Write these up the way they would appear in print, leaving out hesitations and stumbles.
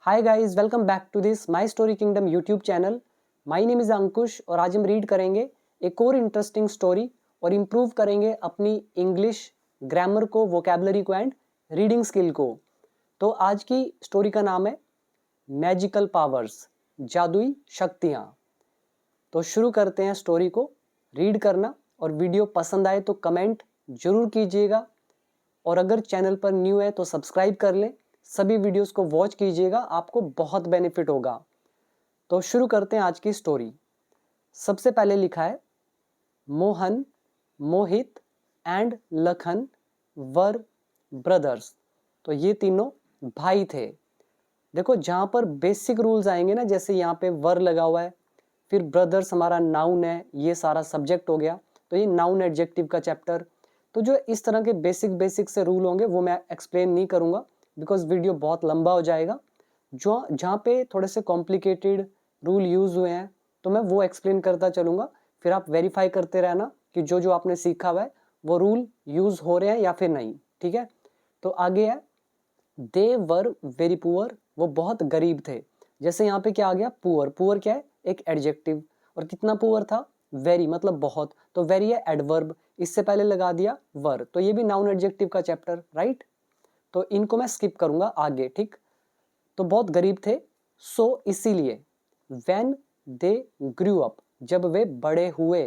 Hi guys, welcome back to this my story kingdom YouTube channel. My name is Ankush और आज हम read करेंगे एक और इंटरेस्टिंग स्टोरी और इम्प्रूव करेंगे अपनी इंग्लिश ग्रामर को, वोकेबलरी को एंड रीडिंग स्किल को। तो आज की स्टोरी का नाम है मैजिकल पावर्स, जादुई शक्तियाँ। तो शुरू करते हैं स्टोरी को। रीड करना और वीडियो पसंद आए तो कमेंट जरूर कीजिएगा और अगर चैनल पर न्यू है तो सब्सक्राइब कर लें। सभी वीडियोस को वॉच कीजिएगा, आपको बहुत बेनिफिट होगा। तो शुरू करते हैं आज की स्टोरी। सबसे पहले लिखा है मोहन, मोहित एंड लखन वर ब्रदर्स। तो ये तीनों भाई थे। देखो जहाँ पर बेसिक रूल्स आएंगे ना, जैसे यहाँ पे वर लगा हुआ है, फिर ब्रदर्स हमारा नाउन है, ये सारा सब्जेक्ट हो गया। तो ये नाउन एडजेक्टिव का चैप्टर। तो जो इस तरह के बेसिक से रूल होंगे वो मैं एक्सप्लेन नहीं करूँगा बिकॉज वीडियो बहुत लंबा हो जाएगा। जो जहाँ पे थोड़े से कॉम्प्लिकेटेड रूल यूज़ हुए हैं तो मैं वो एक्सप्लेन करता चलूँगा, फिर आप वेरीफाई करते रहना कि जो जो आपने सीखा हुआ है वो रूल यूज़ हो रहे हैं या फिर नहीं। ठीक है, तो आगे है दे वर वेरी पुअर, वो बहुत गरीब थे। जैसे यहाँ पे क्या आ गया, पुअर। पुअर क्या है, एक एडजेक्टिव। और कितना पुअर था, वेरी मतलब बहुत। तो वेरी है एडवर्ब, इससे पहले लगा दिया वर, तो ये भी नाउन एडजेक्टिव का चैप्टर, राइट। तो इनको मैं स्किप करूंगा आगे, ठीक। तो बहुत गरीब थे, सो इसीलिए व्हेन दे ग्रू अप, जब वे बड़े हुए,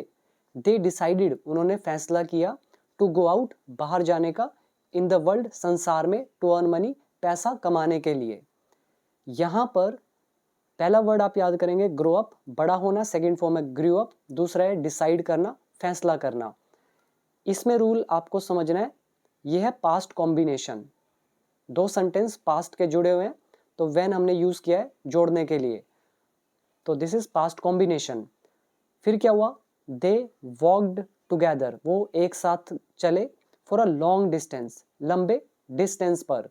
दे डिसाइडेड, उन्होंने फैसला किया, टू गो आउट, बाहर जाने का, इन द वर्ल्ड, संसार में, टू अर्न मनी, पैसा कमाने के लिए। यहां पर पहला वर्ड आप याद करेंगे ग्रो अप, बड़ा होना, सेकंड फॉर्म है ग्रू अप, दूसरा है डिसाइड करना, फैसला करना। इसमें रूल आपको समझना है, यह है पास्ट कॉम्बिनेशन। दो सेंटेंस पास्ट के जुड़े हुए हैं तो व्हेन हमने यूज किया है जोड़ने के लिए, तो दिस इज पास्ट कॉम्बिनेशन। फिर क्या हुआ, दे वॉक्ड टुगेदर, वो एक साथ चले, फॉर अ लॉन्ग डिस्टेंस, लंबे डिस्टेंस पर,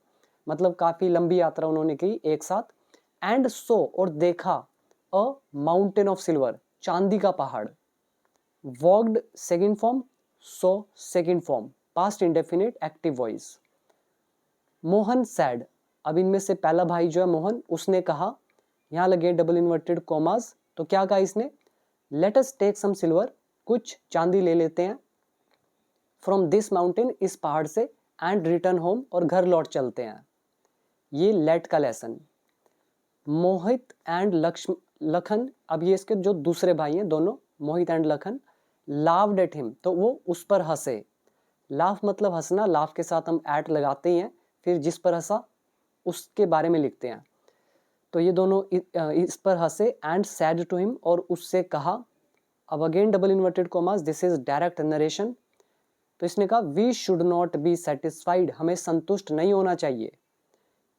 मतलब काफी लंबी यात्रा उन्होंने की एक साथ। एंड सो, और देखा, अ माउंटेन ऑफ सिल्वर, चांदी का पहाड़। Walked second form, so second form, past indefinite active voice. Mohan sad, अब इनमें से पहला भाई जो है मोहन, उसने कहा, यहां लगे डबल इन्वर्टेड कॉमास, तो क्या कहा इसने, let us take some silver, कुछ चांदी ले लेते हैं, फ्रॉम दिस माउंटेन, इस पहाड़ से, एंड रिटर्न होम, और घर लौट चलते हैं। ये लेट का लेसन। मोहित एंड लखन, अब ये इसके जो दूसरे भाई हैं दोनों, Mohit and Lakhan, laughed at him, तो वो उस पर हंसे। लाफ मतलब हंसना, लाफ के साथ हम एट लगाते ही हैं, फिर जिस पर हंसा उसके बारे में लिखते हैं। तो ये दोनों इस पर हंसे, एंड सैड टू हिम, और उससे कहा। अब again double inverted commas, this is direct narration. तो इसने कहा we should not be satisfied, हमें संतुष्ट नहीं होना चाहिए।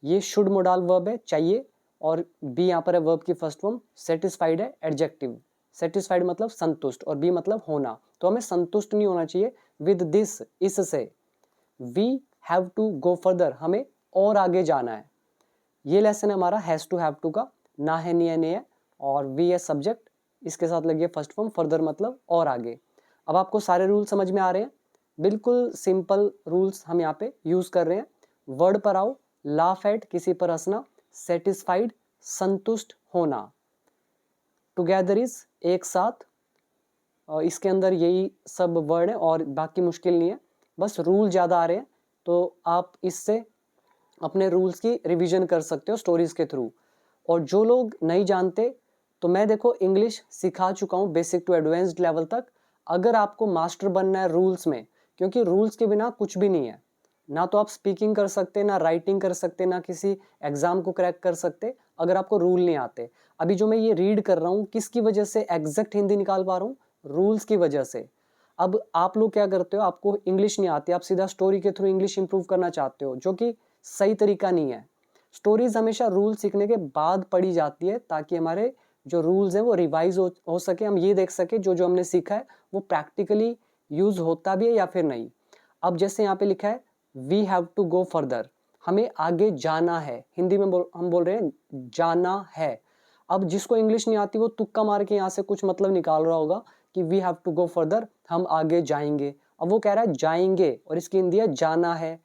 ये शुड मोडाल वर्ब है, चाहिए, और बी यहाँ पर है वर्ब की फर्स्ट फॉर्म, सेटिस्फाइड है एडजेक्टिव। सेटिस्फाइड मतलब संतुष्ट और बी मतलब होना, तो हमें संतुष्ट नहीं होना चाहिए विद दिस, इससे। We have to go further, हमें और आगे जाना है। ये लेसन है हमारा हैज टू हैव टू का, ना है, नहीं है, नहीं है, और वी है सब्जेक्ट, इसके साथ लगी फर्स्ट फॉर्म, फर्दर मतलब और आगे। अब आपको सारे रूल समझ में आ रहे हैं, बिल्कुल सिंपल रूल्स हम यहाँ पे यूज कर रहे हैं। वर्ड पर आओ, लाफ एट, किसी पर हंसना, सेटिस्फाइड, संतुष्ट होना, टुगेदर इज, एक साथ, और इसके अंदर यही सब वर्ड है और बाकी मुश्किल नहीं है, बस रूल ज़्यादा आ रहे हैं तो आप इससे अपने रूल्स की रिवीजन कर सकते हो स्टोरीज के थ्रू। और जो लोग नहीं जानते, तो मैं देखो इंग्लिश सिखा चुका हूँ बेसिक टू एडवांस्ड लेवल तक। अगर आपको मास्टर बनना है रूल्स में, क्योंकि रूल्स के बिना कुछ भी नहीं है, ना तो आप स्पीकिंग कर सकते, ना राइटिंग कर सकते, ना किसी एग्जाम को क्रैक कर सकते अगर आपको रूल नहीं आते। अभी जो मैं ये रीड कर रहा हूँ, किसकी वजह से एग्जैक्ट हिंदी निकाल पा रहा हूँ, रूल्स की वजह से। अब आप लोग क्या करते हो, आपको इंग्लिश नहीं आती, आप सीधा स्टोरी के थ्रू इंग्लिश इंप्रूव करना चाहते हो, जो कि सही तरीका नहीं है। स्टोरीज हमेशा रूल सीखने के बाद पढ़ी जाती है ताकि हमारे जो रूल्स हैं वो रिवाइज हो सके, हम ये देख सके जो जो हमने सीखा है वो प्रैक्टिकली यूज होता भी है या फिर नहीं। अब जैसे यहाँ पे लिखा है we have to go further, हमें आगे जाना है, हिंदी में हम बोल रहे हैं जाना है। अब जिसको इंग्लिश नहीं आती वो तुक्का मार के यहाँ से कुछ मतलब निकाल रहा होगा कि we have to go further, हम आगे जाएंगे। अब वो कह रहा है जाएंगे और इसकी हिंदी है जाना है,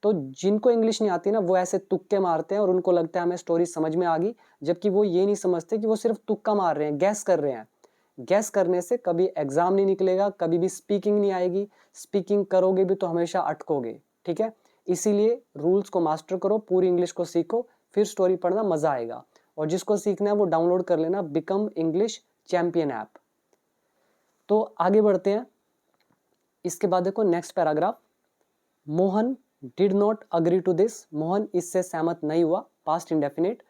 तो जिनको इंग्लिश नहीं आती ना वो ऐसे तुक्के मारते हैं और उनको लगता है हमें स्टोरी समझ में आ गई, जबकि वो ये नहीं समझते कि वो सिर्फ तुक्का मार रहे हैं, गैस कर रहे हैं। गैस करने से कभी एग्जाम नहीं निकलेगा, कभी भी स्पीकिंग नहीं आएगी, स्पीकिंग करोगे भी तो हमेशा अटकोगे। ठीक है, इसीलिए रूल्स को मास्टर करो, पूरी इंग्लिश को सीखो, फिर स्टोरी पढ़ना मजा आएगा। और जिसको सीखना है वो डाउनलोड कर लेना बिकम इंग्लिश चैंपियन ऐप। तो आगे बढ़ते हैं। इसके बाद देखो next paragraph, Mohan did not agree to this, Mohan इससे सहमत नहीं हुआ, पास्ट इंडेफिनिट,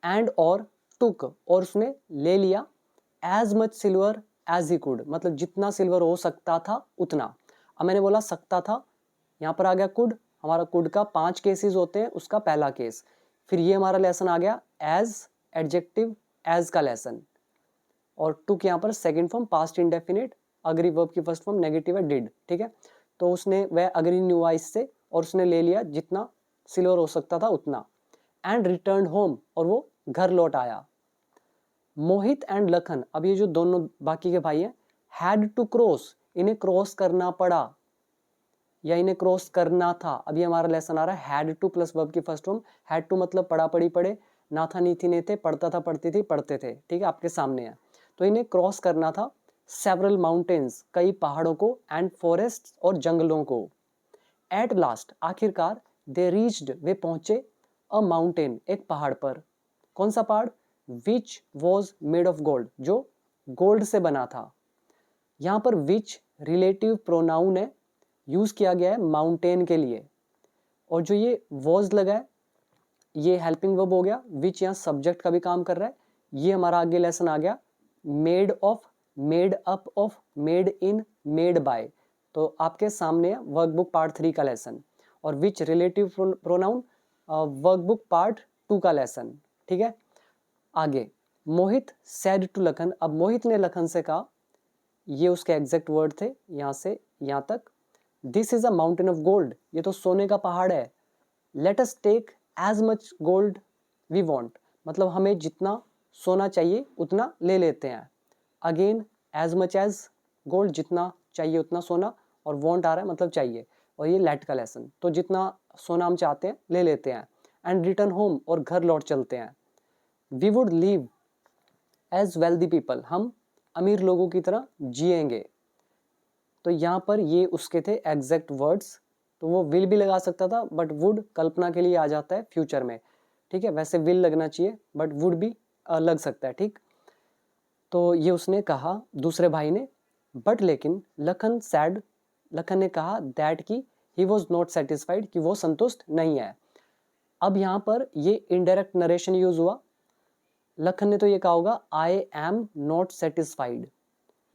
एंड और टुक, और उसने ले लिया, as much silver as he could, मतलब जितना सिल्वर हो सकता था उतना। अब मैंने बोला सकता था, यहाँ पर आ गया कुड, हमारा कुड का 5 केसेस होते हैं, उसका पहला केस। फिर ये हमारा लेसन आ गया एज एडजेक्टिव, एज का लेसन, और टुक यहाँ पर second form past indefinite, agree verb की फर्स्ट फॉर्म नेगेटिव है डिड। ठीक है, तो उसने वह अग्री नहीं हुआ इससे और उसने ले लिया जितना सिल्वर हो सकता था उतना, एंड रिटर्न होम, और वो घर लौट आया। मोहित एंड लखन, अब ये जो दोनों बाकी के भाई हैं, हैड टू क्रॉस, इन्हें क्रॉस करना पड़ा या इन्हें क्रॉस करना था। अभी हमारा लेसन आ रहा है हैड टू प्लस वर्ब की फर्स्ट फॉर्म, हैड टू मतलब पढ़ा पढ़ी पढ़े, ना था नी थी ने थे, पढ़ता था पढ़ती थी पढ़ते थे। ठीक है, आपके सामने है। तो इन्हें क्रॉस करना था सेवरल माउंटेन्स, कई पहाड़ों को, एंड फॉरेस्ट और जंगलों को। एट लास्ट, आखिरकार, दे रीच्ड, वे पहुंचे, अ माउंटेन, एक पहाड़ पर। कौन सा पहाड़? Which was made of gold, जो गोल्ड से बना था। यहाँ पर विच रिलेटिव प्रोनाउन है, यूज किया गया है माउंटेन के लिए, और जो ये वॉज लगा है ये हेल्पिंग वर्ब हो गया, विच यहाँ सब्जेक्ट का भी काम कर रहा है। ये हमारा आगे लेसन आ गया made of, made up of, made in, made by. तो आपके सामने है वर्कबुक पार्ट 3 का लेसन, और विच रिलेटिव प्रोनाउन वर्कबुक पार्ट 2 का लेसन। ठीक है, आगे मोहित सेड टू लखन, अब मोहित ने लखन से कहा, ये उसके एग्जैक्ट वर्ड थे यहाँ से यहाँ तक, this is a mountain of gold, ये तो सोने का पहाड़ है। Let us take as much gold we want, मतलब हमें जितना सोना चाहिए उतना ले लेते हैं। Again as much as gold, जितना चाहिए उतना सोना, और वॉन्ट आ रहा है मतलब चाहिए, और ये लेट का लेसन, तो जितना सोना हम चाहते हैं ले लेते हैं। एंड रिटर्न होम, और घर लौट चलते हैं। We would leave as wealthy people, हम अमीर लोगों की तरह जिएंगे। तो यहाँ पर ये उसके थे एग्जैक्ट वर्ड्स, तो वो विल भी लगा सकता था, बट वुड कल्पना के लिए आ जाता है फ्यूचर में। ठीक है, वैसे विल लगना चाहिए बट वुड भी लग सकता है। ठीक, तो ये उसने कहा दूसरे भाई ने, बट लेकिन लखन सैड, लखन ने कहा दैट की ही वॉज नॉट सेटिस्फाइड, कि वो संतुष्ट नहीं है। अब यहाँ पर ये इनडायरेक्ट नरेशन यूज हुआ, लखन ने तो ये कहा होगा आई एम नॉट सेटिस्फाइड,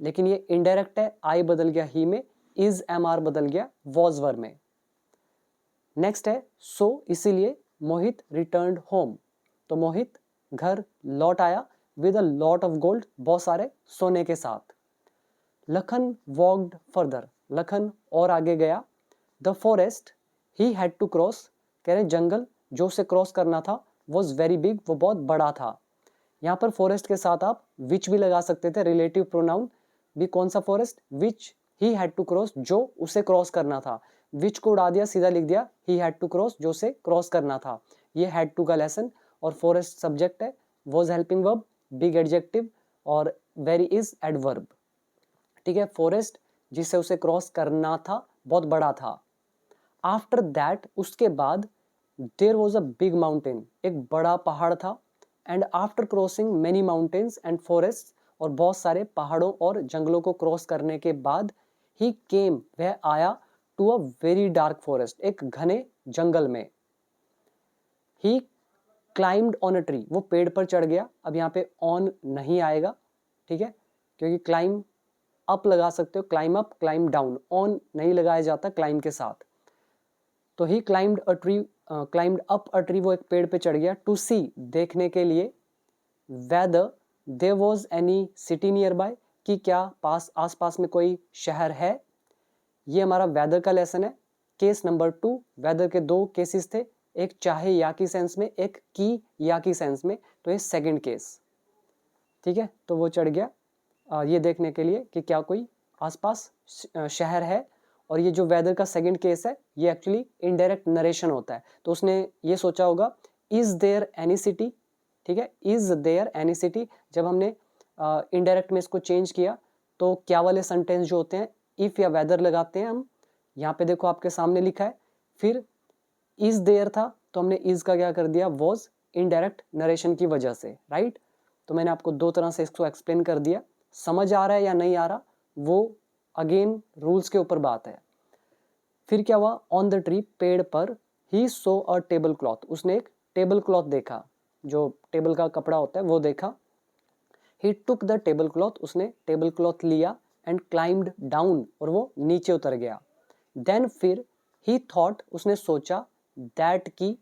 लेकिन ये इनडायरेक्ट है, आई बदल गया ही में, इज एम आर बदल गया वॉज वर में। नेक्स्ट है सो, इसीलिए मोहित रिटर्न्ड होम, तो मोहित घर लौट आया, with a lot of gold, बहुत सारे सोने के साथ। लखन वॉक्ड फर्दर, लखन और आगे गया। The forest he had to cross, कह रहे जंगल जो उसे क्रॉस करना था, वॉज वेरी बिग, वो बहुत बड़ा था। यहाँ पर फॉरेस्ट के साथ आप विच भी लगा सकते थे, रिलेटिव प्रोनाउन भी। कौन सा forest? Which he had to cross, जो उसे क्रॉस करना था। विच को उड़ा दिया, सीधा लिख दिया ही हैड टू क्रॉस, जो उसे क्रॉस करना था। ये हैड टू का लेसन, और फॉरेस्ट सब्जेक्ट है, was helping verb, big adjective, और वेरी इज एडवर्ब। ठीक है, फॉरेस्ट जिसे उसे क्रॉस करना था, बहुत बड़ा था। आफ्टर दैट, उसके बाद, there was a big mountain, एक बड़ा पहाड़ था। And after crossing many mountains and forest, और बहुत सारे पहाड़ों और जंगलों को क्रॉस करने के बाद, ही केम, वह आया, to a very dark forest, एक घने जंगल में। He climbed on a tree, वो पेड़ पर चढ़ गया। अब यहाँ पे ऑन नहीं आएगा, ठीक है, क्योंकि क्लाइम अप लगा सकते हो, climb up, climb down, on नहीं लगाया जाता क्लाइम के साथ। तो he climbed a tree, climbed up a tree, वो एक पेड़ पे चढ़ गया, टू सी, देखने के लिए, whether there was any city nearby, कि क्या पास आसपास में कोई शहर है। ये हमारा वेदर का लेसन है। केस नंबर 2, वेदर के 2 केसेस थे, एक चाहे या की सेंस में, एक की या की सेंस में, तो ये सेकंड केस। ठीक है, तो वो चढ़ गया ये देखने के लिए कि क्या कोई आसपास शहर है, और ये जो वेदर का सेकंड केस है ये एक्चुअली इनडायरेक्ट नरेशन होता है। तो उसने ये सोचा होगा इज देयर एनी सिटी, ठीक है, इज देयर एनी सिटी। जब हमने इनडायरेक्ट में इसको चेंज किया तो क्या वाले सेंटेंस जो होते हैं इफ या वेदर लगाते हैं हम। यहाँ पे देखो आपके सामने लिखा है, फिर इज देयर था तो हमने इज का क्या कर दिया, वॉज, इनडायरेक्ट नरेशन की वजह से, राइट। तो मैंने आपको दो तरह से इसको एक्सप्लेन कर दिया। समझ आ रहा है या नहीं आ रहा वो अगेन रूल्स के ऊपर बात है। फिर क्या हुआ, ऑन द ट्री, पेड़ पर, ही सो अ टेबल क्लॉथ, उसने एक टेबल क्लॉथ देखा, जो टेबल का कपड़ा होता है वो देखा। ही टुक द टेबल क्लॉथ, उसने टेबल क्लॉथ लिया, एंड क्लाइम्ड डाउन, और वो नीचे उतर गया। देन फिर ही थॉट, उसने सोचा, दैट की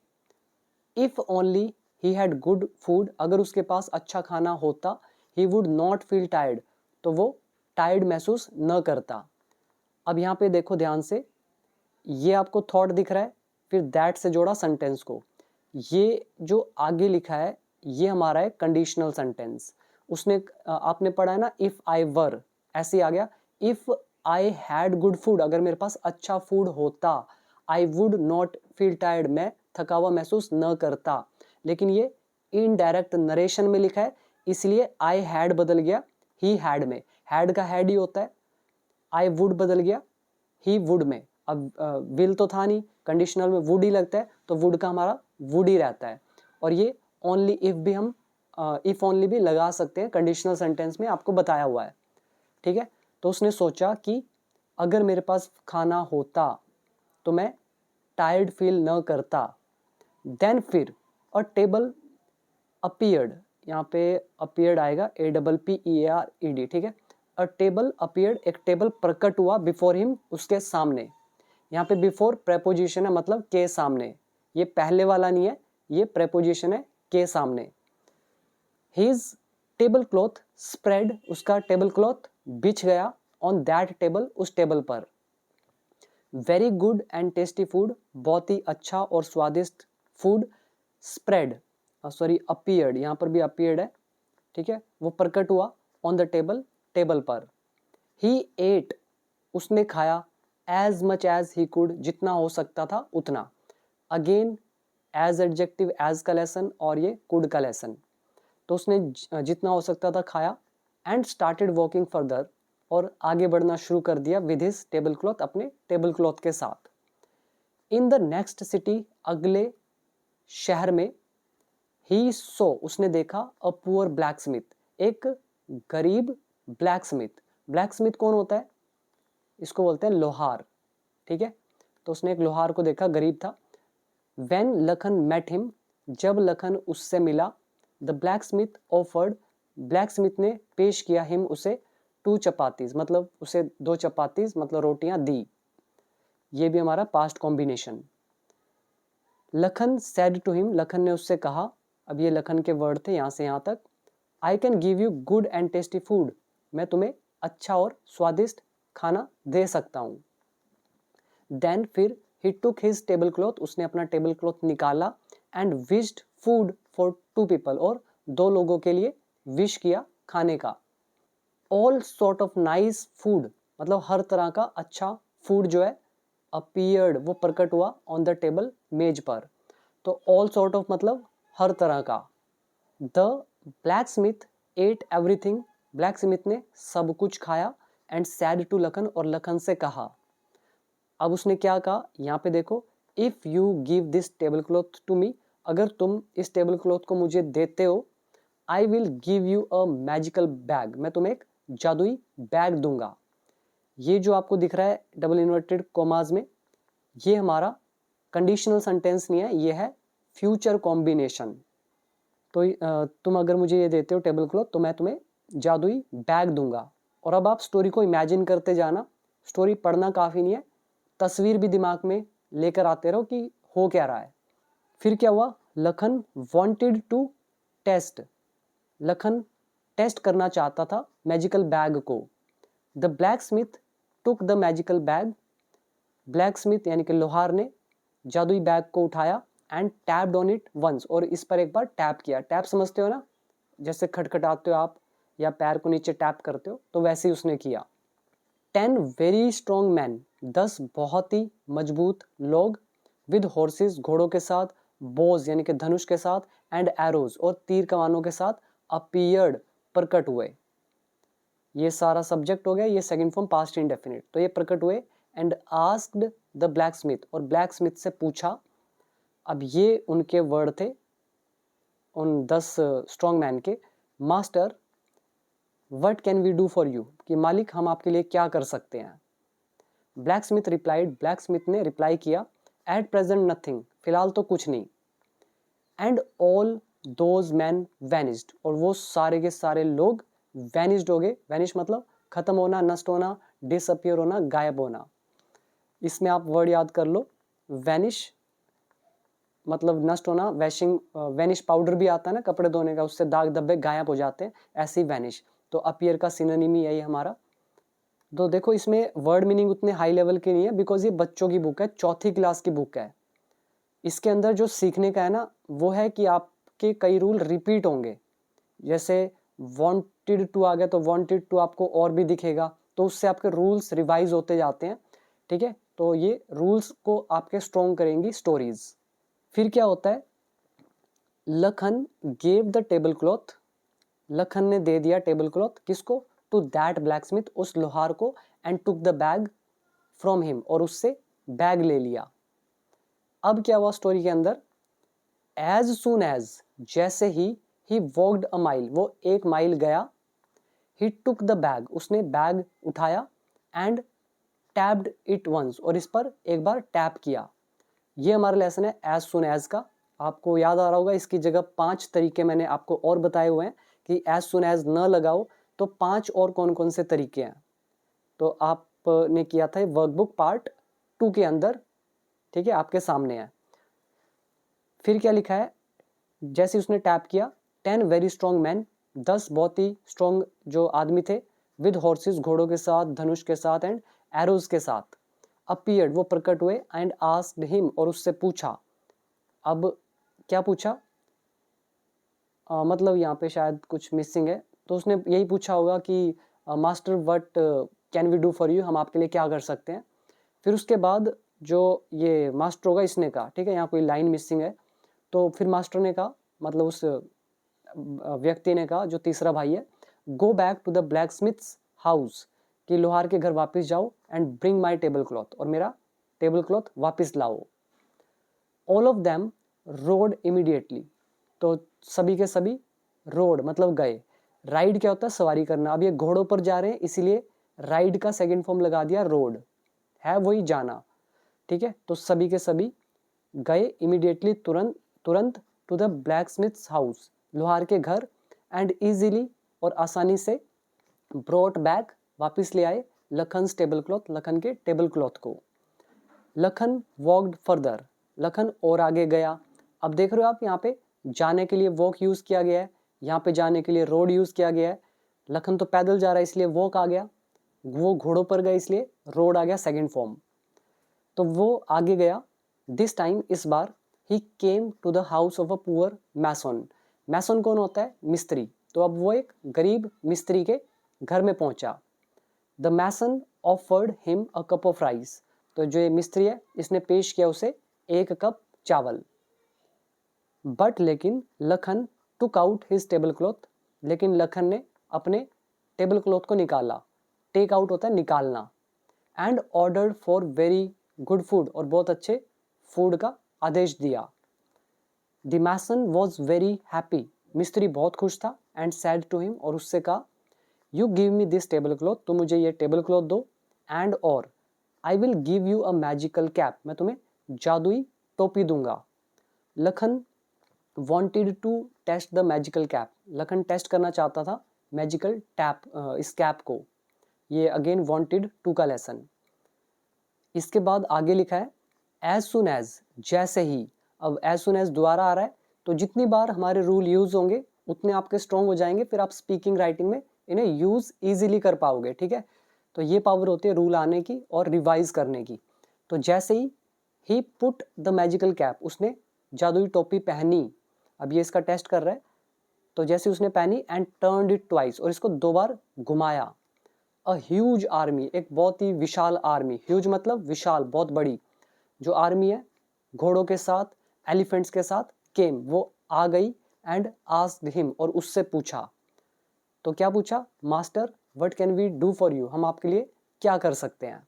if only he had good food, अगर उसके पास अच्छा खाना होता, he would not feel tired, तो वो टायर्ड महसूस न करता। अब यहाँ पे देखो ध्यान से, ये आपको थॉट दिख रहा है, फिर दैट से जोड़ा सेंटेंस को। ये जो आगे लिखा है ये हमारा है कंडीशनल सेंटेंस। उसने आपने पढ़ा है ना, इफ आई वर, ऐसे आ गया, if I had good food, अगर मेरे पास अच्छा फूड होता, I would not feel tired, मैं थका हुआ महसूस न करता। लेकिन ये इनडायरेक्ट नरेशन में लिखा है, इसलिए आई हैड बदल गया ही हैड में, हैड का हैड ही होता है। आई वुड बदल गया ही वुड में। अब विल तो था नहीं, कंडीशनल में वुड ही लगता है, तो वुड का हमारा वुड ही रहता है। और ये ओनली इफ भी हम इफ ओनली भी लगा सकते हैं कंडीशनल सेंटेंस में, आपको बताया हुआ है, ठीक है। तो उसने सोचा कि अगर मेरे पास खाना होता तो मैं टायर्ड फील न करता। देन फिर अ टेबल अपीयर्ड, यहाँ पे अपीयर्ड आएगा APPEARED, ठीक है। अ टेबल अपीयर्ड, एक टेबल प्रकट हुआ, बिफोर हिम, उसके सामने। यहाँ पे बिफोर प्रेपोजिशन है, मतलब के सामने, ये पहले वाला नहीं है, ये प्रेपोजिशन है के सामने। हिज टेबल क्लॉथ स्प्रेड, उसका टेबल क्लॉथ बिछ गया, ऑन दैट टेबल, उस टेबल पर। Very good and tasty food, बहुत ही अच्छा और स्वादिष्ट फूड, स्प्रेड, सॉरी अपीयर्ड, यहाँ पर भी अपीयर्ड है, ठीक है, वो प्रकट हुआ, ऑन द टेबल, टेबल पर। ही एट, उसने खाया, as much as he could, जितना हो सकता था उतना। अगेन एज एडजेक्टिव, एज का लेसन, और ये कुड का लेसन। तो उसने जितना हो सकता था खाया, एंड स्टार्टेड वॉकिंग फर्दर, और आगे बढ़ना शुरू कर दिया, विद हिज टेबल क्लॉथ, अपने टेबल क्लॉथ के साथ। इन द नेक्स्ट सिटी, अगले शहर में, ही सो, उसने देखा, अ पुअर ब्लैक स्मिथ, एक गरीब ब्लैक स्मिथ। ब्लैक स्मिथ कौन होता है, इसको बोलते हैं लोहार, ठीक है। तो उसने एक लोहार को देखा, गरीब था। When लखन met him, जब लखन उससे मिला, the black Smith offered, black Smith ने पेश किया, हिम, उसे, 2 चपातीज, मतलब उसे 2 चपातीज, मतलब रोटियां दी। ये भी हमारा past combination. Lakhan said to him, Lakhan ने उससे कहा, अब ये लखन के वर्ड थे यहाँ से यहाँ तक, I can give you good and tasty food, मैं तुम्हें अच्छा और स्वादिष्ट खाना दे सकता हूँ। Then फिर he took his table cloth, उसने अपना टेबल क्लॉथ निकाला, and wished food for 2 people, और 2 लोगों के लिए विश किया खाने का। All sort of nice food, मतलब हर तरह का अच्छा फूड जो है, appeared, वो प्रकट हुआ, on the table, मेज पर। तो all sort of मतलब हर तरह का। The blacksmith ate everything, blacksmith ने सब कुछ खाया, and said to लखन, और लखन से कहा। अब उसने क्या कहा, यहाँ पे देखो, if you give this table cloth to me, अगर तुम इस टेबल क्लॉथ को मुझे देते हो, I will give you a magical bag, मैं तुम्हें एक जादुई बैग दूंगा। ये जो आपको दिख रहा है डबल इन्वर्टेड कॉमाज में, ये हमारा कंडीशनल सेंटेंस नहीं है, ये है फ्यूचर कॉम्बिनेशन। तो तुम अगर मुझे ये देते हो टेबल क्लॉथ, तो मैं तुम्हें जादुई बैग दूंगा। और अब आप स्टोरी को इमेजिन करते जाना, स्टोरी पढ़ना काफ़ी नहीं है, तस्वीर भी दिमाग में लेकर आते रहो कि हो क्या रहा है। फिर क्या हुआ, Lakhan wanted to test, Lakhan test करना चाहता था मैजिकल बैग को। The blacksmith took the magical bag, blacksmith यानी कि लोहार ने जादुई बैग को उठाया, and tapped on it once, और इस पर एक बार टैप किया। टैप समझते हो ना, जैसे खटखटाते हो आप या पैर को नीचे टैप करते हो, तो वैसे ही उसने किया। 10 वेरी स्ट्रॉन्ग मैन, 10 बहुत ही मजबूत लोग, विद हॉर्सेस घोड़ों के साथ, बोज यानी कि धनुष के साथ, एंड एरोज और तीर कमानों के साथ, अपीयर्ड प्रकट हुए। ये सारा सब्जेक्ट हो गया, ये सेकंड फॉर्म पास्ट इंडेफिनिट। तो ये प्रकट हुए, and asked the blacksmith, और ब्लैक स्मिथ से पूछा। अब ये उनके वर्ड थे उन 10 स्ट्रॉन्ग मैन के, master what can we do for you, कि मालिक हम आपके लिए क्या कर सकते हैं। Blacksmith replied, blacksmith ने रिप्लाई किया, एट प्रेजेंट नथिंग, फिलहाल तो कुछ नहीं। And all those man vanished, और वो सारे के सारे लोग वैनिस्ड हो गए। वैनिश मतलब खत्म होना, नष्ट होना, डिसअपियर होना, गायब होना। इसमें आप वर्ड याद कर लो, वैनिश मतलब नष्ट होना, वैशिंग, वैनिश पाउडर भी आता है ना कपड़े धोने का, उससे दाग धब्बे गायब हो जाते हैं, ऐसे ही वैनिश। तो अपीयर का सिनोनिम ही यही हमारा। तो देखो इसमें वर्ड मीनिंग उतने हाई लेवल की नहीं है, बिकॉज ये बच्चों की बुक है, चौथी क्लास की बुक है। इसके अंदर जो सीखने का है ना, वो है कि आपके कई रूल रिपीट होंगे। जैसे वांटेड टू आ गया तो वांटेड टू आपको और भी दिखेगा, तो उससे आपके रूल्स रिवाइज होते जाते हैं। ठीक है, तो ये रूल्स को आपके स्ट्रॉन्ग करेंगी स्टोरीज। फिर क्या होता है, Lakhan gave the table cloth, Lakhan ने दे दिया टेबल क्लॉथ, किसको, टू दैट ब्लैक स्मिथ, उस लोहार को, and took the bag from him, और उससे बैग ले लिया। अब क्या हुआ स्टोरी के अंदर, एज सुन एज, जैसे ही वॉक्ड अ माइल, वो 1 माइल गया, ही टुक द बैग, उसने बैग उठाया, एंड टैप्ड इट वंस, और इस पर एक बार टैप किया। ये हमारा लेसन है एज सुन एज का। आपको याद आ रहा होगा, इसकी जगह 5 तरीके मैंने आपको और बताए हुए हैं कि एज सुन एज न लगाओ तो 5 और कौन कौन से तरीके हैं। तो आपने किया था वर्कबुक पार्ट 2 के अंदर, ठीक है, आपके सामने है। फिर क्या लिखा है, जैसे उसने टैप किया, 10 वेरी स्ट्रॉन्ग मैन, 10 बहुत ही स्ट्रॉन्ग जो आदमी थे, विद हॉर्सेस घोड़ों के साथ, धनुष के साथ, एंड एरोज के साथ, अपीयर्ड वो प्रकट हुए, एंड आस्क्ड हिम और उससे पूछा। अब क्या पूछा, मतलब यहाँ पे शायद कुछ मिसिंग है, तो उसने यही पूछा होगा कि master what can we do for you, हम आपके लिए क्या कर सकते हैं। फिर उसके बाद जो ये मास्टर होगा इसने कहा, ठीक है, यहाँ कोई लाइन मिसिंग है, तो फिर मास्टर ने कहा, मतलब उस व्यक्ति ने कहा जो तीसरा भाई है, go back to the blacksmith's house, कि लोहार के घर वापस जाओ, and bring my table cloth, और मेरा टेबल क्लॉथ वापस लाओ। All of them rode immediately, तो सभी के सभी रोड मतलब गए। राइड क्या होता है, सवारी करना। अब ये घोड़ों पर जा रहे हैं, इसीलिए राइड का सेकंड फॉर्म लगा दिया रोड, है वही जाना। ठीक है, तो सभी के सभी गए इमीडिएटली, तुरंत तुरंत, to the blacksmith's house, लोहार के घर, एंड इजीली और आसानी से, ब्रॉट बैक वापस ले आए, लखन टेबल क्लॉथ, लखन के टेबल क्लॉथ को। लखन वॉक्ड फर्दर, लखन और आगे गया। अब देख रहे हो आप, यहाँ पे जाने के लिए वॉक यूज किया गया है, यहाँ पे जाने के लिए रोड यूज किया गया है। लखन तो पैदल जा रहा है इसलिए वॉक आ गया, वो घोड़ों पर गए इसलिए रोड आ गया सेकंड फॉर्म। तो वो आगे गया, दिस टाइम इस बार, he came to the house of a poor mason. Mason कौन होता है, मिस्त्री। तो अब वो एक गरीब मिस्त्री के घर में पहुंचा। The mason offered him a cup of rice, तो जो ये मिस्त्री है इसने पेश किया उसे 1 कप चावल। बट लेकिन Lakhan took out his table cloth, लेकिन लखन ने अपने टेबल क्लॉथ को निकाला। टेक आउट होता है निकालना। And ordered for very good food, और बहुत अच्छे फूड का आदेश दिया। The mason was very happy, मिस्त्री बहुत खुश था, एंड सैड टू हिम, और उससे कहा, you give me this table cloth, तो मुझे ये टेबल क्लॉथ दो, एंड और I will give you a magical cap, मैं तुम्हें जादुई टोपी दूंगा। Lakhan wanted to test the magical cap, Lakhan test करना चाहता था मैजिकल टैप, इस कैप को। ये अगेन wanted to का लेसन। इसके बाद आगे लिखा है एज सुन एज, जैसे ही। अब एज सुन एज दोबारा आ रहा है, तो जितनी बार हमारे रूल यूज होंगे उतने आपके स्ट्रॉन्ग हो जाएंगे, फिर आप स्पीकिंग राइटिंग में इन्हें यूज इजीली कर पाओगे। ठीक है, तो ये पावर होती है रूल आने की और रिवाइज करने की। तो जैसे ही पुट द मैजिकल कैप, उसने जादुई टोपी पहनी। अब ये इसका टेस्ट कर रहा है, तो जैसे उसने पहनी, एंड टर्न्ड इट ट्वाइस, और इसको 2 बार घुमाया। अ ह्यूज आर्मी, एक बहुत ही विशाल आर्मी, ह्यूज मतलब विशाल, बहुत बड़ी जो आर्मी है घोड़ों के साथ, एलिफेंट्स के साथ, केम वो आ गई, एंड आस्क्ड हिम और उससे पूछा। तो क्या पूछा? Master what can we do for you, हम आपके लिए क्या कर सकते हैं?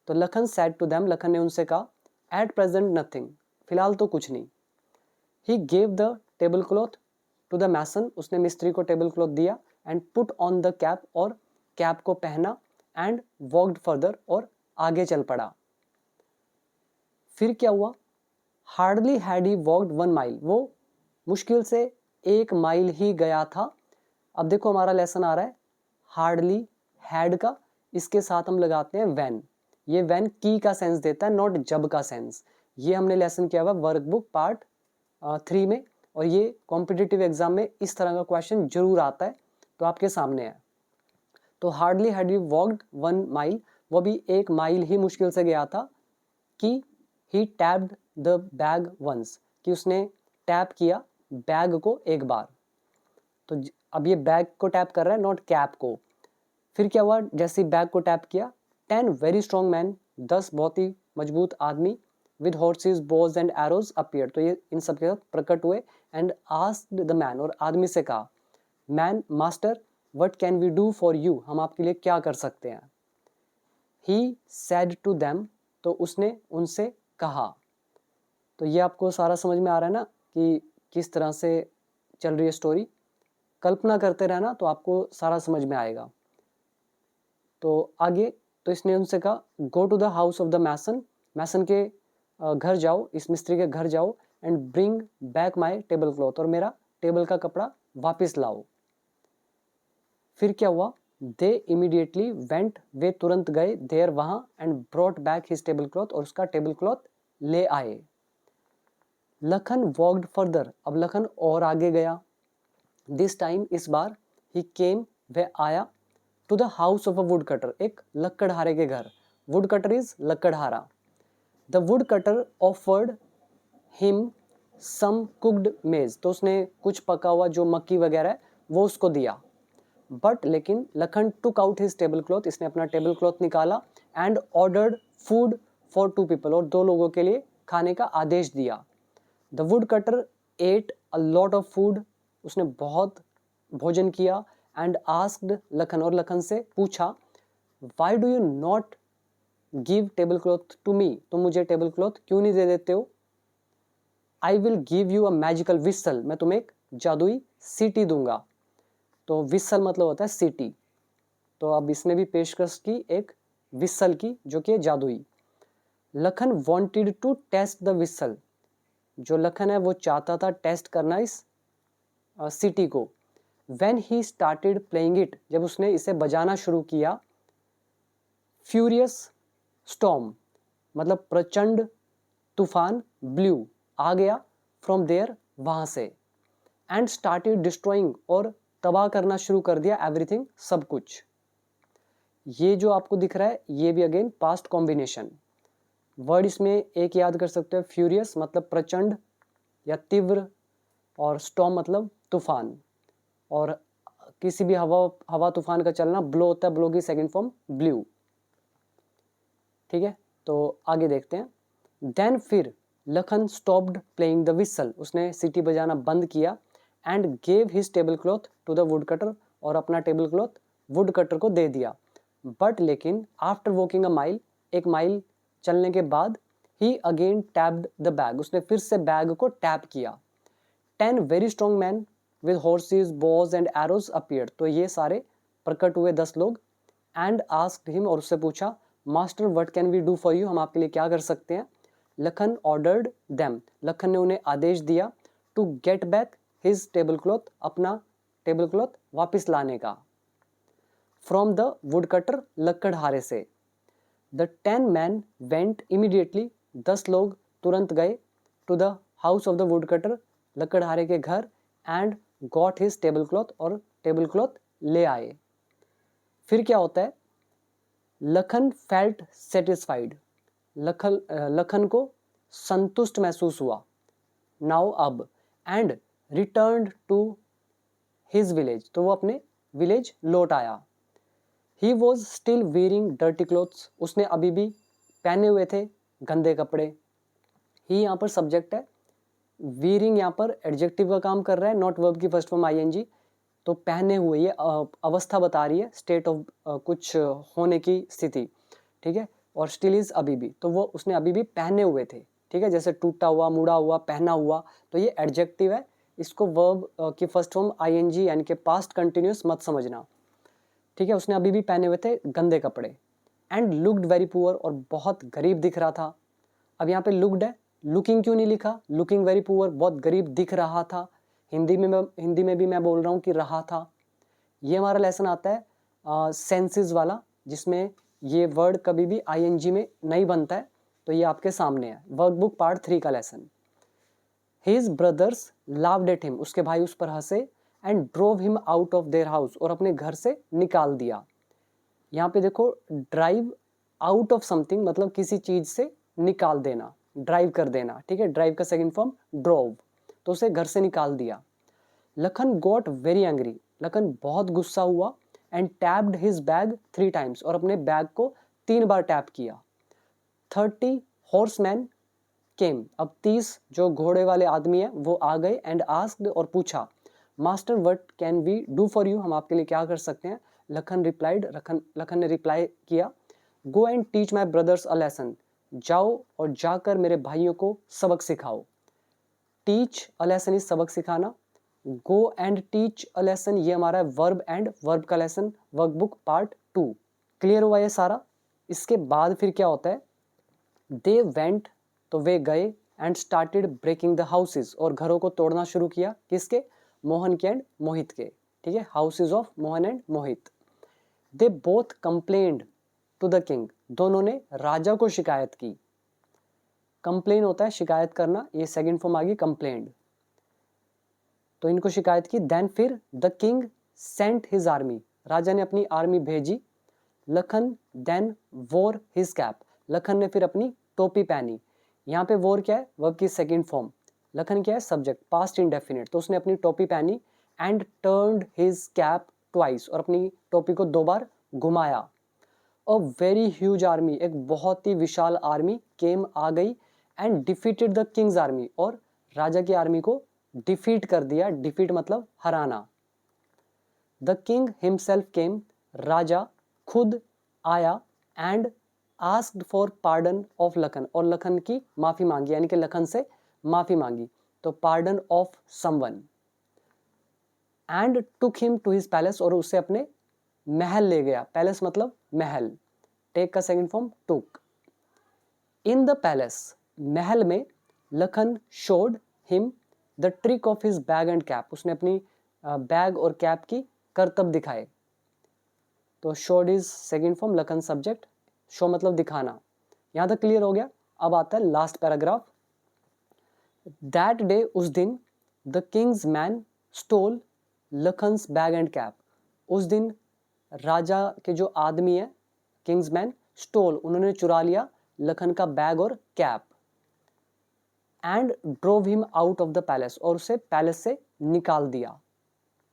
तो Lakhan said to them, Lakhan ने उनसे कहा, एट प्रेजेंट नथिंग, फिलहाल तो कुछ नहीं। He gave the table cloth to the mason, उसने मिस्त्री को टेबल क्लॉथ दिया, and put on the cap, और कैप को पहना, एंड वॉकड फर्दर, और आगे चल पड़ा। फिर क्या हुआ? Hardly had he walked 1 mile, वो मुश्किल से 1 माइल ही गया था। अब देखो हमारा लेसन आ रहा है हार्डली हैड का, इसके साथ हम लगाते हैं व्हेन। ये व्हेन की का सेंस देता है, नॉट जब का सेंस। ये हमने लेसन किया हुआ वर्कबुक पार्ट 3 में, और ये कॉम्पिटिटिव एग्जाम में इस तरह का क्वेश्चन जरूर आता है, तो आपके सामने है। तो hardly had he walked 1 mile, वो भी 1 माइल ही मुश्किल से गया था, कि ही टैप्ड द बैग वंस, कि उसने टैप किया बैग को एक बार। तो अब ये बैग को टैप कर रहा है, नॉट कैप को। फिर क्या हुआ? जैसे बैग को टैप किया, 10 वेरी स्ट्रॉन्ग मैन, 10 बहुत ही मजबूत आदमी, with horses Bhoj and arrows appear, तो ये इन सब के साथ प्रकट हुए, एंड आस्क्ड द मैन, और आदमी से कहा, man master what can we do for you, हम आपके लिए क्या कर सकते हैं? ही सेड टू देम, तो उसने उनसे कहा। तो ये आपको सारा समझ में आ रहा है ना कि किस तरह से चल रही है स्टोरी? कल्पना करते रहना तो आपको सारा समझ में आएगा। तो आगे, तो इसने उनसे कहा, go to the house of the mason, mason के घर जाओ, इस मिस्त्री के घर जाओ, and bring back my table cloth, और मेरा टेबल का कपड़ा वापस लाओ। फिर क्या हुआ? दे इमीडिएटली वेंट, वे तुरंत गए, देर वहां, and brought back his table cloth, और उसका टेबल क्लॉथ ले आए। लखन वॉकड फर्दर, अब लखन और आगे गया। दिस टाइम, इस बार, ही केम, वह आया, to the house of a wood cutter, एक लक्कड़हारे के घर। वुड कटर इज लक्कड़हारा। The wood cutter offered him some cooked maize, तो उसने कुछ पका हुआ जो मक्की वगैरह है वो उसको दिया। बट लेकिन Lakhan took out his table cloth, इसने अपना टेबल क्लॉथ निकाला, and ordered food for 2 people, और 2 लोगों के लिए खाने का आदेश दिया। The wood cutter at a lot of food, उसने बहुत भोजन किया, एंड आस्क्ड लखन, और लखन से पूछा, why do you not give table cloth to me, तुम मुझे टेबल क्लॉथ क्यों नहीं दे देते हो? I will give you a magical whistle, मैं तुम्हें एक जादुई सीटी दूंगा। तो विसल मतलब होता है सीटी। तो अब इसने भी पेशकश की एक विसल की, जो कि जादुई। Lakhan wanted to test the whistle, जो लखन है वो चाहता था टेस्ट करना इस सीटी को। When he started playing it, जब उसने इसे बजाना शुरू किया, फ्यूरियस स्टॉर्म मतलब प्रचंड तूफान, ब्लू आ गया, फ्रॉम देयर, वहां से, एंड स्टार्टेड डिस्ट्रॉइंग, और तबाह करना शुरू कर दिया, एवरीथिंग, सब कुछ। ये जो आपको दिख रहा है ये भी अगेन पास्ट कॉम्बिनेशन। वर्ड इसमें एक याद कर सकते हो, फ्यूरियस मतलब प्रचंड या तीव्र, और स्टॉर्म मतलब तूफान, और किसी भी हवा तूफान का चलना ब्लो होता है, ब्लो की सेकंड फॉर्म ब्लू। ठीक है, तो आगे देखते हैं। देन फिर Lakhan stopped playing the whistle, उसने सीटी बजाना बंद किया, and gave his table cloth to the wood cutter, और अपना टेबल क्लॉथ वुड कटर को दे दिया। बट लेकिन आफ्टर वॉकिंग अ माइल, 1 माइल चलने के बाद, ही अगेन टैप्ड द बैग, उसने फिर से बैग को टैप किया। 10 very strong man with horses Bhoj and arrows appeared, तो ये सारे प्रकट हुए 10 लोग, एंड आस्क्ड हिम, और उससे पूछा, master what can we do for you, हम आपके लिए क्या कर सकते हैं? लखन ऑर्डर्ड देम, लखन ने उन्हें आदेश दिया, to get back his table cloth, अपना टेबल क्लॉथ वापस लाने का, फ्रॉम द वुड कटर, लक्कड़हारे से। द 10 मैन वेंट इमीडिएटली, 10 लोग तुरंत गए, to the house of the wood cutter, लक्कड़हारे के घर, and got his table cloth, और टेबल क्लॉथ ले आए। फिर क्या होता है? लखन फेल्ट सेटिस्फाइड, लखन को संतुष्ट महसूस हुआ, नाउ अब, and return to his village, तो वो अपने विलेज लौट आया। He was still wearing dirty clothes, उसने अभी भी पहने हुए थे गंदे कपड़े। ही यहाँ पर सब्जेक्ट है, wearing यहाँ पर एडजेक्टिव का काम कर रहा है, नॉट वर्ब की फर्स्ट फॉर्म ing। तो पहने हुए, ये अवस्था बता रही है, स्टेट ऑफ कुछ होने की स्थिति, ठीक है। और स्टिल इज अभी भी, तो वो उसने अभी भी पहने हुए थे, ठीक है। जैसे टूटा हुआ, मुड़ा हुआ, पहना हुआ, तो ये एडजेक्टिव है, इसको वर्ब की फर्स्ट फॉर्म ing यानी कि पास्ट कंटिन्यूस मत समझना, ठीक है। उसने अभी भी पहने हुए थे गंदे कपड़े। एंड लुक्ड वेरी पुअर, और बहुत गरीब दिख रहा था। अब यहाँ पे लुक्ड है, लुकिंग क्यों नहीं लिखा, लुकिंग वेरी पुअर, बहुत गरीब दिख रहा था। हिंदी में भी मैं बोल रहा हूँ कि रहा था। ये हमारा लेसन आता है सेंसेस वाला, जिसमें ये वर्ड कभी भी ing में नहीं बनता है, तो ये आपके सामने है, वर्कबुक पार्ट 3 का lesson. His brothers लाव्ड at him, उसके भाई उस पर हंसे। And drove him out of their house, और अपने घर से निकाल दिया। यहाँ पे देखो, ड्राइव आउट ऑफ समथिंग मतलब किसी चीज से निकाल देना, ड्राइव कर देना, ठीक है। ड्राइव का सेकंड फॉर्म ड्रोव, तो उसे घर से निकाल दिया। Lakhan got very angry, Lakhan बहुत गुस्सा हुआ। And tapped his bag 3 times, और अपने बैग को 3 बार टैप किया। 30 हॉर्समैन केम, अब 30 जो घोड़े वाले आदमी है वो आ गए। एंड आस्क्ड, और पूछा, master what can we do for you, हम आपके लिए क्या कर सकते हैं। लखन रिप्लाइड, लखन ने रिप्लाई किया, go and teach my brothers a lesson, जाओ और जाकर मेरे भाइयों को सबक सिखाओ। टीच अ लेसन इज सबक सिखाना, go and teach a lesson ये हमारा है वर्ब एंड वर्ब का लेसन, वर्कबुक पार्ट 2। क्लियर हुआ ये सारा। इसके बाद फिर क्या होता है, दे वेंट, तो वे गए। And started breaking the houses, और घरों को तोड़ना शुरू किया, किसके, मोहन के एंड मोहित के, ठीक है, houses of Mohan and Mohit. They both complained to the king, दोनों ने राजा को शिकायत की। कंप्लेन होता है शिकायत करना, ये सेकंड फॉर्म आ गई कंप्लेंड, तो इनको शिकायत की। देन फिर the king sent his army, राजा ने अपनी आर्मी भेजी। Lakhan then wore his cap, Lakhan ने फिर अपनी टोपी पहनी। यहाँ पे वोर क्या है, वर्ब की सेकंड फॉर्म। लखन क्या है, सब्जेक्ट, पास्ट इंडेफिनिट, तो उसने अपनी टोपी पहनी। And turned his cap twice, और अपनी टोपी को 2 बार घुमाया। अ वेरी ह्यूज आर्मी, एक बहुत ही विशाल आर्मी केम आ गई। And defeated the Kings army, और राजा की आर्मी को डिफीट कर दिया। डिफीट मतलब हराना। द किंग हिमसेल्फ केम, राजा खुद आया। And asked for pardon of Lakhan, और लखन की माफी मांगी, यानी कि लखन से माफी मांगी, तो pardon of someone. And took him to his palace, और उसे अपने महल ले गया। पैलेस मतलब महल, टेक का second form took. In the palace, महल में, Lakhan showed him the trick of his bag and cap, उसने अपनी बैग और कैप की करतब दिखाए। तो showed is second form, Lakhan subject, show मतलब दिखाना। यहां तक क्लियर हो गया। अब आता है लास्ट पैराग्राफ। दैट डे, उस दिन, the king's man stole Lakhan's bag and cap, उस दिन राजा के जो आदमी है, किंग्स मैन स्टोल, उन्होंने चुरा लिया लखन का बैग और cap. And drove him out of the palace, और उसे पैलेस से निकाल दिया।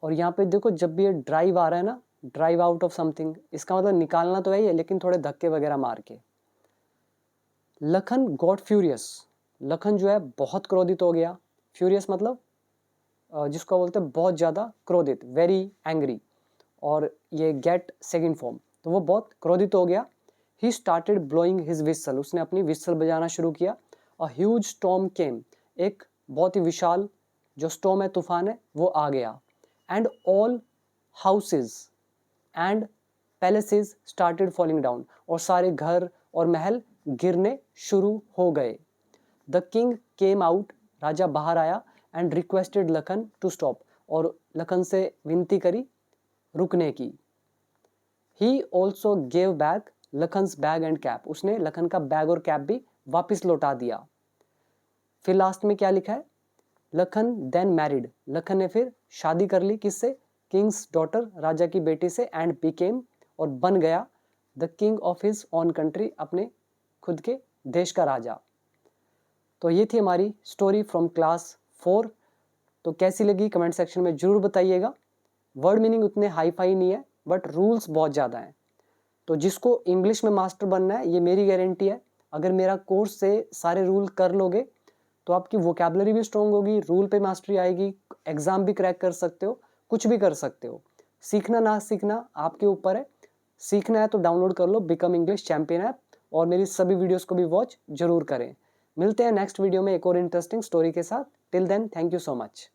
और यहाँ पे देखो, जब भी ये ड्राइव आ रहा है ना, ड्राइव आउट ऑफ समथिंग, इसका मतलब निकालना तो है ही है, लेकिन थोड़े धक्के वगैरह मार के। लखन गॉट फ्यूरियस, लखन जो है बहुत क्रोधित हो गया। फ्यूरियस मतलब जिसको बोलते हैं बहुत ज़्यादा क्रोधित, वेरी एंग्री, और ये गेट सेकंड फॉर्म, तो वो बहुत क्रोधित हो गया। He started blowing his whistle, उसने अपनी विसल बजाना शुरू किया। अ ह्यूज स्टॉर्म केम, एक बहुत ही विशाल जो स्टॉर्म है, तूफान है, वो आ गया। And all houses and palaces started falling down, और सारे घर और महल गिरने शुरू हो गए। द किंग केम आउट, राजा बाहर आया। And requested Lakhan to stop, और लखन से विनती करी रुकने की। He also gave back Lakhan's bag and cap, उसने लखन का बैग और कैप भी वापस लौटा दिया। फिर लास्ट में क्या लिखा है, लखन देन मैरिड, लखन ने फिर शादी कर ली, किससे, किंग्स डॉटर, राजा की बेटी से। एंड बिकेम, और बन गया, the king of his own country, अपने खुद के देश का राजा। तो ये थी हमारी स्टोरी फ्रॉम क्लास 4। तो कैसी लगी कमेंट सेक्शन में जरूर बताइएगा। वर्ड मीनिंग उतने हाई फाई नहीं है, बट रूल्स बहुत ज़्यादा हैं। तो जिसको इंग्लिश में मास्टर बनना है, ये मेरी गारंटी है, अगर मेरा कोर्स से सारे रूल कर लोगे तो आपकी वोकैबलरी भी स्ट्रॉन्ग होगी, रूल पे मास्टरी आएगी, एग्जाम भी क्रैक कर सकते हो, कुछ भी कर सकते हो। सीखना ना सीखना आपके ऊपर है। सीखना है तो डाउनलोड कर लो बिकम इंग्लिश चैंपियन ऐप और मेरी सभी वीडियोस को भी वॉच जरूर करें। मिलते हैं नेक्स्ट वीडियो में एक और इंटरेस्टिंग स्टोरी के साथ। Till then, thank you so much.